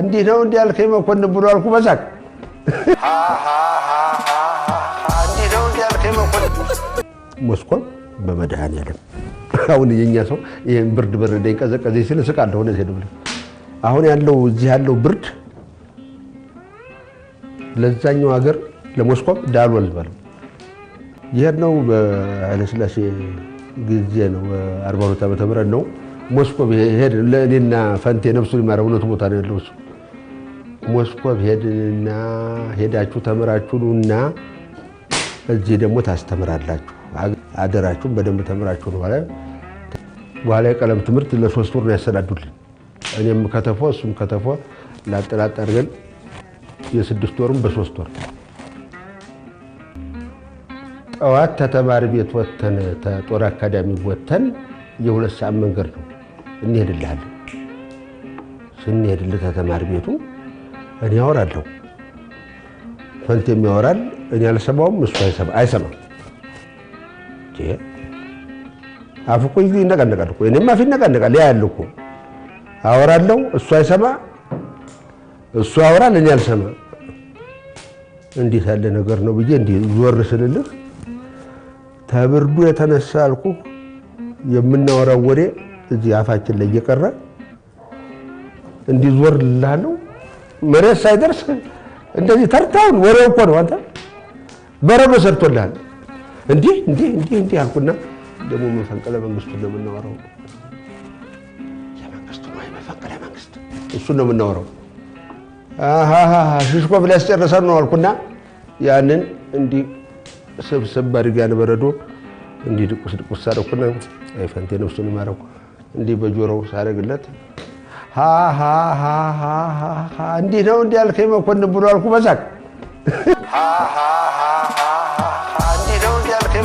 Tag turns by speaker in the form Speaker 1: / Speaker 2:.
Speaker 1: እንዲህ ነው እንዲህ ያልከኝ መኮንን ብሎ አልኩ በሳቅ እንዲህ ነው እንዲህ ያልከኝ መኮንን ሞስኮም በመድኃኒዓለም አሁን የኛ ሰው ይሄን ብርድ በረደኝ ቀዘቀዘኝ ሲል ስቃለሁ ነው ሄዱ አሁን ያለው እዚህ ያለው ብርድ ለዛኛው ሀገር ለሞስኮም ዳልወል ባለው ይሄነው በኃይለ ሥላሴ ጊዜ ነው 42 ዓመተ ምህረት ነው ሞስኮቭ ሄድ ለኔና ፈንቴ ነፍሱን ይማረው ነው ቦታ ነው ያለው ሞስኮቭ ሄድና ሄዳችሁ ተመራችሁና እዚህ ደግሞ ታስተምራላችሁ አደራችሁ በደንብ ተመራችሁ ነው በኋላ የቀለም ትምህርት ለ3 ወር ነው ያሰናዱልን እኔም ከተፎ እሱም ከተፎ ላጥላጥ አድርገን የ6 ወርም በ3 ወር ጠዋት ተተማሪ ቤት ወተን ተጦር አካዳሚ ወተን የ2 ሰዓት መንገድ ነው እንሄድልሃል ስንሄድልህ ተተማሪ ቤቱ እኔ አወራለሁ ፈንቴም ያወራል እኔ አልሰማውም እሱ አይሰማም አፍቆ ይነቀነቃል እኮ እኔማ አፍ ይነቀነቃል ያያል እኮ አወራለሁ እሱ አይሰማ እሱ አወራል እኔ አልሰማ እንዴት ያለ ነገር ነው ብዬ እንዴ ዞር ስልልህ ተብርዱ የተነሳ አልኩ የምናወራው ወሬ እዚህ አፋችን ላይ እየቀረ እንዲዞር ልላለው መሬት ሳይደርስ እንደዚህ ተርታውን ወሬው እኮ ነው አንተ በረዶ ሰርቶልሃል እንዴ አልኩና ደግሞ መፈንቅለ መንግስቱ ነው የምናወራው የመንግስቱ ነው መፈንቅለ መንግስት እሱ ነው የምናወራው ሽሽኮ ብለስ ጨርሰን ነው አልኩና ያንን እንዲ ስብስብ አድርጋን በረዶ እንዲ ድቁስ ሳረኩና አይፈንቴ ነፍሱን ይማረው እንዲ በጆሮው ሳረግለት እንዲ ነው እንዲ ያልከኝ መኮንን ብሎ አልኩ በሳቅ እንዲ ነው እንዲ ያልከኝ